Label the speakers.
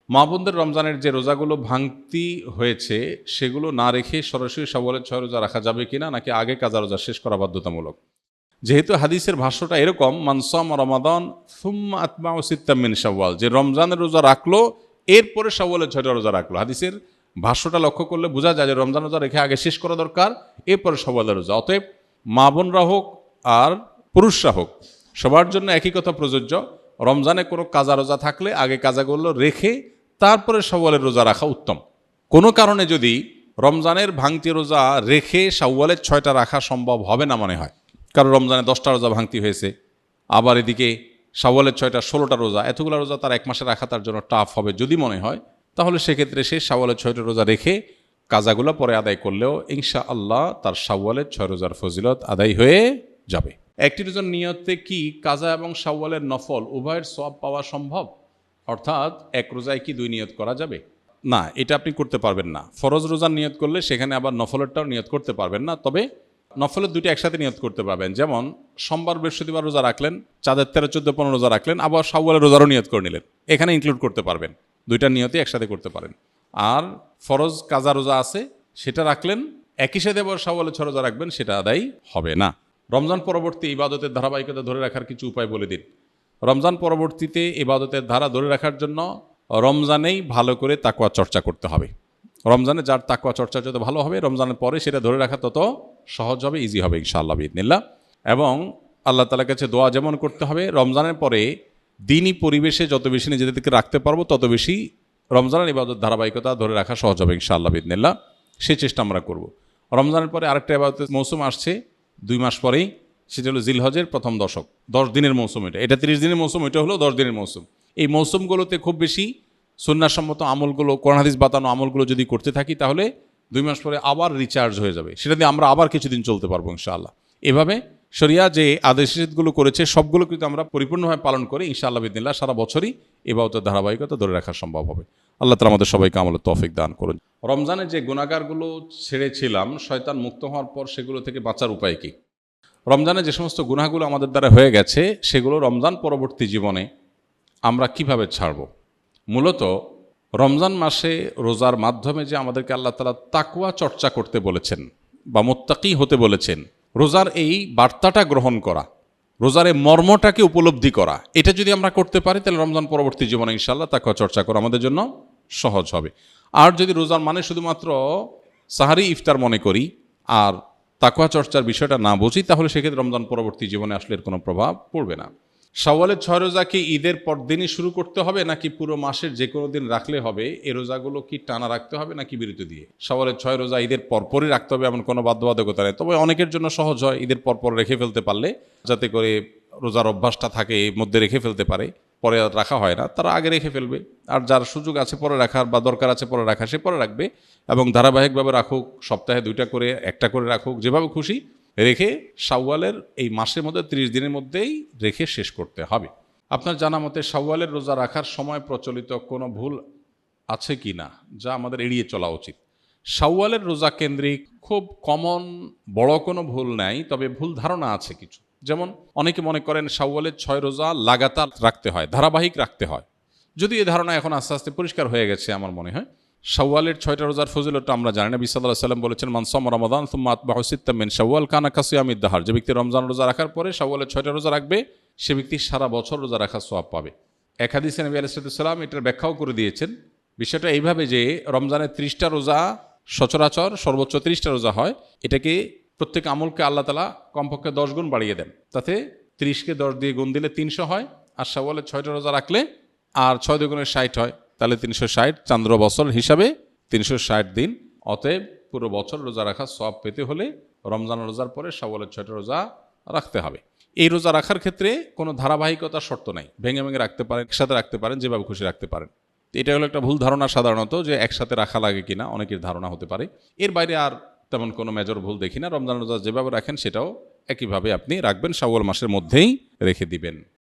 Speaker 1: মা বোনদের রমজানের যে রোজাগুলো ভাঙতি হয়েছে সেগুলো না রেখে সরাসরি শাওয়ালের 6 রোজা রাখা যাবে কিনা, নাকি আগে কাজা রোজা শেষ করা বাধ্যতামূলক? যেহেতু হাদিসের ভাষ্যটা এরকম, মান সাম রমাদান সুম্মা আতবাউ সিত্তাম মিন শাওয়াল, যে রমজানের রোজা রাখলো এরপরে শাওয়ালের 6টা রোজা রাখলো। হাদিসের ভাষ্যটা লক্ষ্য করলে বোঝা যায় যে রমজান রোজা রেখে আগে শেষ করা দরকার, এরপরে শাওয়ালের রোজা। অতএব মা বোনরা হোক আর পুরুষরা হোক, সবার জন্য একই কথা প্রযোজ্য। রমজানে কোনো কাজা রোজা থাকলে আগে কাজাগুলো রেখে তারপরে শাওয়ালের রোজা রাখা উত্তম। কোনো কারণে যদি রমজানের ভাঙতি রোজা রেখে শাওয়ালের 6টা রাখা সম্ভব হবে না মনে হয়, কারণ রমজানে 10টা রোজা ভাঙতি হয়েছে, আবার এদিকে শাওয়ালের 6টা 16টা রোজা, এতগুলো রোজা তার এক মাসে রাখা তার জন্য টাফ হবে যদি মনে হয়, তাহলে সেক্ষেত্রে সে শাওয়ালের 6টা রোজা রেখে কাজাগুলো পরে আদায় করলেও ইনশাআল্লাহ তার শাওয়ালের 6 রোজার ফজিলত আদায় হয়ে যাবে। একটি রোজার নিয়তে কি কাজা এবং শাওয়ালের নফল উভয়ের সওয়াব পাওয়া সম্ভব? অর্থাৎ এক রোজায় কি 2 নিয়ত করা যাবে? না, এটা আপনি করতে পারবেন না। ফরজ রোজার নিয়ত করলে সেখানে আবার নফলেরটাও নিয়ত করতে পারবেন না। তবে নফলের 2টি একসাথে নিয়ত করতে পারবেন। যেমন সোমবার বৃহস্পতিবার রোজা রাখলেন, চাঁদের 13, 14, 15 রোজা রাখলেন, আবার শাওয়ালের রোজারও নিয়ত করে নিলেন, এখানে ইনক্লুড করতে পারবেন। 2টা নিয়তই একসাথে করতে পারেন। আর ফরজ কাজা রোজা আছে, সেটা রাখলেন, একই সাথে আবার শাওয়ালের 6 রোজা রাখবেন, সেটা আদায় হবে না। রমজান পরবর্তী ইবাদতের ধারাবাহিকতা ধরে রাখার কিছু উপায় বলে দিন। রমজান পরবর্তীতে ইবাদতের ধারা ধরে রাখার জন্য রমজানেই ভালো করে তাকওয়া চর্চা করতে হবে। রমজানে যার তাকওয়া চর্চা যত ভালো হবে, রমজানের পরে সেটা ধরে রাখা তত সহজ হবে, ইজি হবে ইনশাআল্লাহ বিইذনিল্লাহ। এবং আল্লাহ তাআলার কাছে দোয়া যেমন করতে হবে, রমজানের পরে দিনই পরিবেশে যত বেশি নিজেদেরকে রাখতে পারবো তত বেশি রমজানের ইবাদত ধারাবাহিকতা ধরে রাখা সহজ হবে ইনশাআল্লাহ বিইذনিল্লাহ। সেই চেষ্টা আমরা করব। রমজানের পরে আরেকটা ইবাদতের মৌসুম আসছে 2 মাস পরেই, সেটা হলো জিলহজের প্রথম দশক, 10 দিনের মৌসুম। এটা 30 দিনের মৌসুম, এটা হলো 10 দিনের মৌসুম। এই মৌসুমগুলোতে খুব বেশি সুন্নাহসম্মত আমলগুলো, কোরআন হাদিস বাতানো আমলগুলো যদি করতে থাকি, তাহলে 2 মাস পরে আবার রিচার্জ হয়ে যাবে, সেটা দিয়ে আমরা আবার কিছুদিন চলতে পারবো ইনশাআল্লাহ। এভাবে শরিয়া যে আদেশগুলো করেছে সবগুলো কিন্তু আমরা পরিপূর্ণভাবে পালন করে ইনশাআল্লাহ বিইذনিল্লাহ সারা বছরই ইবাদতের ধারাবাহিকতা ধরে রাখা সম্ভব হবে। আল্লাহ তাআলা আমাদের সবাইকে আমলের তৌফিক দান করুন। রমজানে যে গুনাহগারগুলো ছেড়েছিলাম, শয়তান মুক্ত হওয়ার পর সেগুলো থেকে বাঁচার উপায় কি? রমজানে যে সমস্ত গুনাহগুলো আমাদের দ্বারা হয়ে গেছে, সেগুলো রমজান পরবর্তী জীবনে আমরা কিভাবে ছাড়ব? মূলত রমজান মাসে রোজার মাধ্যমে যে আমাদেরকে আল্লাহ তাআলা তাকওয়া চর্চা করতে বলেছেন বা মুত্তাকি হতে বলেছেন, রোজার এই বার্তাটা গ্রহণ করা, রোজার এই মর্মটাকে উপলব্ধি করা, এটা যদি আমরা করতে পারি তাহলে রমজান পরবর্তী জীবনে ইনশাআল্লাহ তাকওয়া চর্চা করা আমাদের জন্য সহজ হবে। আর যদি রোজার মানে শুধুমাত্র সাহারি ইফতার মনে করি আর তাকওয়া চর্চার বিষয়টা না বুঝি, তাহলে সেক্ষেত্রে রমজান পরবর্তী জীবনে আসলে এর কোনো প্রভাব পড়বে না। শাওয়ালের 6 রোজা কি ঈদের পর দিনই শুরু করতে হবে, নাকি পুরো মাসের যে কোনো দিন রাখলে হবে? এই রোজাগুলো কি টানা রাখতে হবে নাকি বিরতি দিয়ে? শাওয়ালের 6 রোজা ঈদের পরপরই রাখতে হবে এমন কোনো বাধ্যবাধকতা নেই। তবে অনেকের জন্য সহজ হয় ঈদের পরপর রেখে ফেলতে পারলে, যাতে করে রোজার অভ্যাসটা থাকে, এর মধ্যে রেখে ফেলতে পারে, পরে আর রাখা হয় না, তারা আগে রেখে ফেলবে। আর যার সুযোগ আছে পরে রাখার বা দরকার আছে পরে রাখা, সে পরে রাখবে। এবং ধারাবাহিকভাবে রাখুক, সপ্তাহে 2টা করে, 1টা করে রাখুক, যেভাবে খুশি রেখে শাওয়ালের এই মাসের মধ্যে 30 দিনের মধ্যেই রেখে শেষ করতে হবে। আপনার জানা মতে শাওয়ালের রোজা রাখার সময় প্রচলিত কোনো ভুল আছে কি না, যা আমাদের এড়িয়ে চলা উচিত? শাওয়ালের রোজা কেন্দ্রিক খুব কমন বড় কোনো ভুল নাই, তবে ভুল ধারণা আছে কিছু। যেমন অনেকে মনে করেন শাওয়ালের 6 রোজা লাগাতার রাখতে হয়, ধারাবাহিক রাখতে হয়। যদি এই ধারণা এখন আস্তে আস্তে পরিষ্কার হয়ে গেছে আমার মনে হয়। শাওয়ালের 6টা রোজার ফজিলতটা আমরা জানি। নবী সাল্লাল্লাহু আলাইহি ওয়াসাল্লাম বলেছেন, মান সামা রমাদান সুম্মা আতবাহু সিত্তাম মিন শাওয়াল কানা কাসিয়ামিদ দাহর। যে ব্যক্তি রমজান রোজা রাখার পরে শাওয়ালের 6টা রোজা রাখবে, সে ব্যক্তি সারা বছর রোজা রাখার সওয়াব পাবে। এক হাদিসে নবী আলাইহিস সালাম এটার ব্যাখ্যাও করে দিয়েছেন। বিষয়টা এইভাবে যে রমজানের 30টা রোজা সচরাচর সর্বোচ্চ 30টা রোজা হয়, এটাকে প্রত্যেক আমলকে আল্লাহ তাআলা কমপক্ষে 10 গুণ বাড়িয়ে দেন। তাতে 30কে 10 দিয়ে গুণ দিলে 300 হয়, আর শাওয়ালের 6টা রোজা রাখলে আর 6 দুগুণে 60 হয়, তাহলে 360, চান্দ্র বছর হিসাবে 360 দিন। অতএব পুরো বছর রোজা রাখার সওয়াব পেতে হলে রমজান রোজার পরে শাওয়ালের 6টা রোজা রাখতে হবে। এই রোজা রাখার ক্ষেত্রে কোনো ধারাবাহিকতার শর্ত নাই, ভেঙে ভেঙে রাখতে পারেন, একসাথে রাখতে পারেন, যেভাবে খুশি রাখতে পারেন। এটা হলো একটা ভুল ধারণা সাধারণত, যে একসাথে রাখা লাগে কিনা অনেকের ধারণা হতে পারে। এর বাইরে আর তেমন কোনো মেজর ভুল দেখি না। রমজান রোজা যেভাবে রাখেন সেটাও একইভাবে আপনি রাখবেন, শাওয়াল মাসের মধ্যেই রেখে দিবেন।